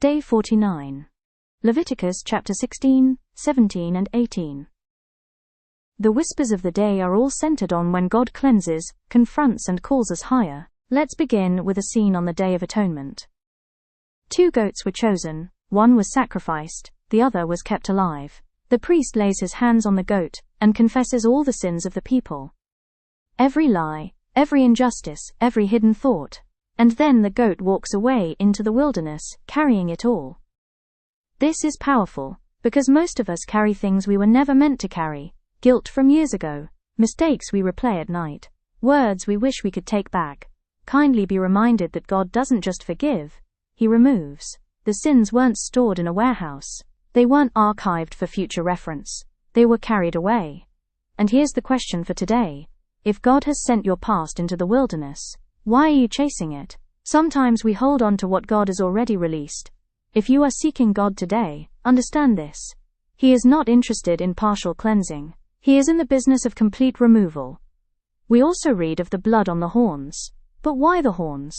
Day 49. Leviticus chapter 16, 17 and 18. The whispers of the day are all centered on when God cleanses, confronts and calls us higher. Let's begin with a scene on the Day of Atonement. 2 goats were chosen, one was sacrificed, the other was kept alive. The priest lays his hands on the goat, and confesses all the sins of the people. Every lie, every injustice, every hidden thought. And then the goat walks away into the wilderness, carrying it all. This is powerful, because most of us carry things we were never meant to carry. Guilt from years ago, mistakes we replay at night, words we wish we could take back. Kindly be reminded that God doesn't just forgive, He removes. The sins weren't stored in a warehouse. They weren't archived for future reference. They were carried away. And here's the question for today. If God has sent your past into the wilderness, why are you chasing it? Sometimes we hold on to what God has already released. If you are seeking God today, understand this. He is not interested in partial cleansing. He is in the business of complete removal. We also read of the blood on the horns. But why the horns?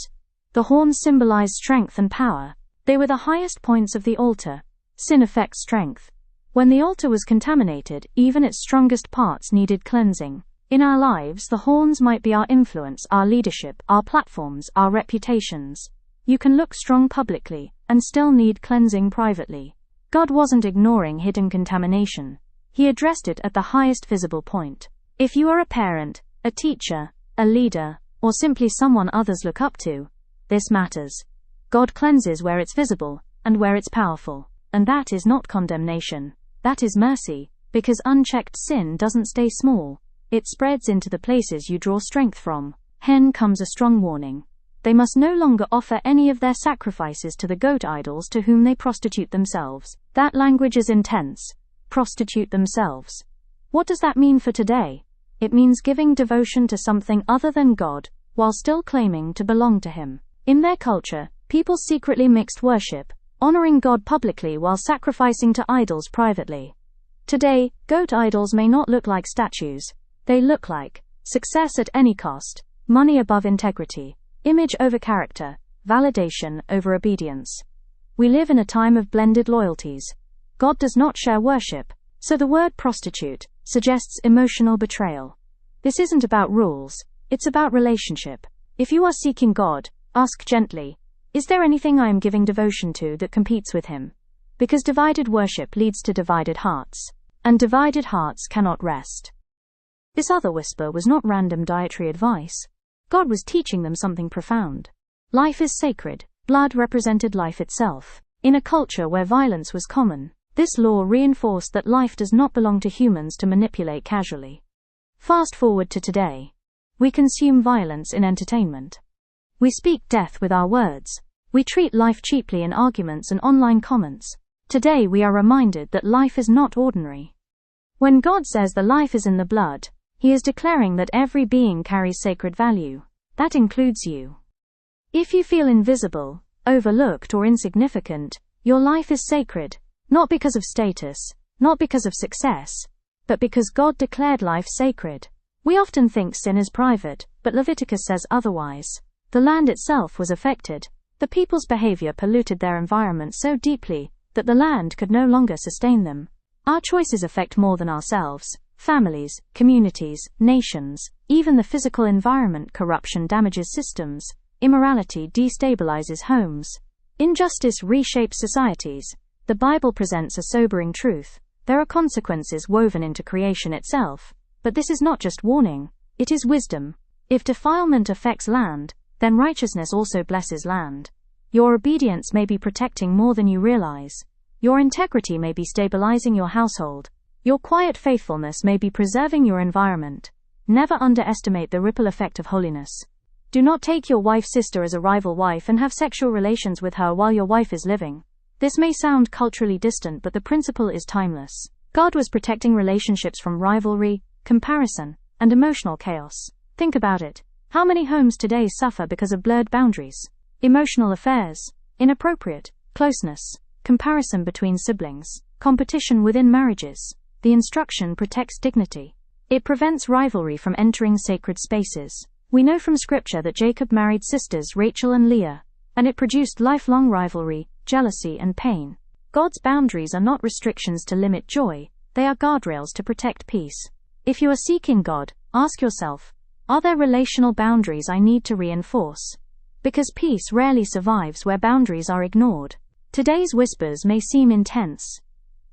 The horns symbolize strength and power. They were the highest points of the altar. Sin affects strength. When the altar was contaminated, even its strongest parts needed cleansing. In our lives, the horns might be our influence, our leadership, our platforms, our reputations. You can look strong publicly, and still need cleansing privately. God wasn't ignoring hidden contamination. He addressed it at the highest visible point. If you are a parent, a teacher, a leader, or simply someone others look up to, this matters. God cleanses where it's visible, and where it's powerful. And that is not condemnation. That is mercy, because unchecked sin doesn't stay small. It spreads into the places you draw strength from. Hen comes a strong warning. They must no longer offer any of their sacrifices to the goat idols to whom they prostitute themselves. That language is intense. Prostitute themselves. What does that mean for today? It means giving devotion to something other than God, while still claiming to belong to Him. In their culture, people secretly mixed worship, honoring God publicly while sacrificing to idols privately. Today, goat idols may not look like statues. They look like success at any cost, money above integrity, image over character, validation over obedience. We live in a time of blended loyalties. God does not share worship, so the word prostitute suggests emotional betrayal. This isn't about rules, it's about relationship. If you are seeking God, ask gently, is there anything I am giving devotion to that competes with Him? Because divided worship leads to divided hearts, and divided hearts cannot rest. This other whisper was not random dietary advice. God was teaching them something profound. Life is sacred. Blood represented life itself. In a culture where violence was common, this law reinforced that life does not belong to humans to manipulate casually. Fast forward to today. We consume violence in entertainment. We speak death with our words. We treat life cheaply in arguments and online comments. Today we are reminded that life is not ordinary. When God says the life is in the blood, He is declaring that every being carries sacred value. That includes you. If you feel invisible, overlooked or insignificant, your life is sacred, not because of status, not because of success, but because God declared life sacred. We often think sin is private, but Leviticus says otherwise. The land itself was affected. The people's behavior polluted their environment so deeply that the land could no longer sustain them. Our choices affect more than ourselves. Families, communities, nations, even the physical environment. Corruption damages systems. Immorality destabilizes homes. Injustice reshapes societies. The Bible presents a sobering truth. There are consequences woven into creation itself. But this is not just warning, it is wisdom. If defilement affects land, then righteousness also blesses land. Your obedience may be protecting more than you realize. Your integrity may be stabilizing your household. Your quiet faithfulness may be preserving your environment. Never underestimate the ripple effect of holiness. Do not take your wife's sister as a rival wife and have sexual relations with her while your wife is living. This may sound culturally distant, but the principle is timeless. God was protecting relationships from rivalry, comparison, and emotional chaos. Think about it. How many homes today suffer because of blurred boundaries? Emotional affairs, inappropriate closeness, comparison between siblings, competition within marriages. The instruction protects dignity. It prevents rivalry from entering sacred spaces. We know from Scripture that Jacob married sisters Rachel and Leah, and it produced lifelong rivalry, jealousy, and pain. God's boundaries are not restrictions to limit joy, they are guardrails to protect peace. If you are seeking God, ask yourself, are there relational boundaries I need to reinforce? Because peace rarely survives where boundaries are ignored. Today's whispers may seem intense,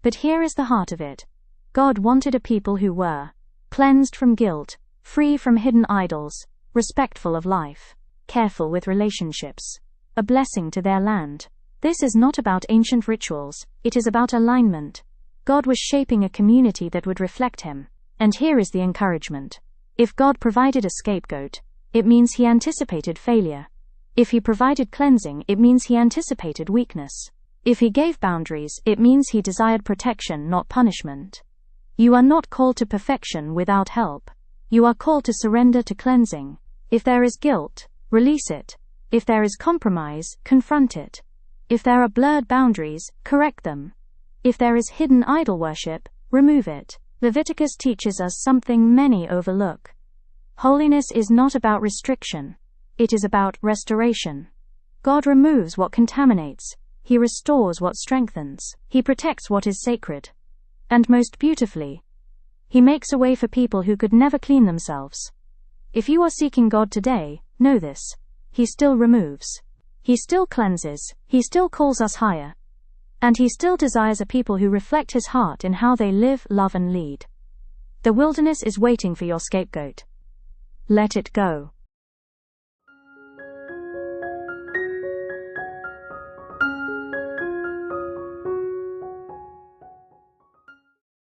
but here is the heart of it. God wanted a people who were cleansed from guilt, free from hidden idols, respectful of life, careful with relationships, a blessing to their land. This is not about ancient rituals, it is about alignment. God was shaping a community that would reflect Him. And here is the encouragement. If God provided a scapegoat, it means He anticipated failure. If He provided cleansing, it means He anticipated weakness. If He gave boundaries, it means He desired protection, not punishment. You are not called to perfection without help. You are called to surrender to cleansing. If there is guilt, release it. If there is compromise, confront it. If there are blurred boundaries, correct them. If there is hidden idol worship, remove it. Leviticus teaches us something many overlook. Holiness is not about restriction. It is about restoration. God removes what contaminates. He restores what strengthens. He protects what is sacred. And most beautifully, He makes a way for people who could never clean themselves. If you are seeking God today, know this. He still removes. He still cleanses. He still calls us higher. And He still desires a people who reflect His heart in how they live, love, and lead. The wilderness is waiting for your scapegoat. Let it go.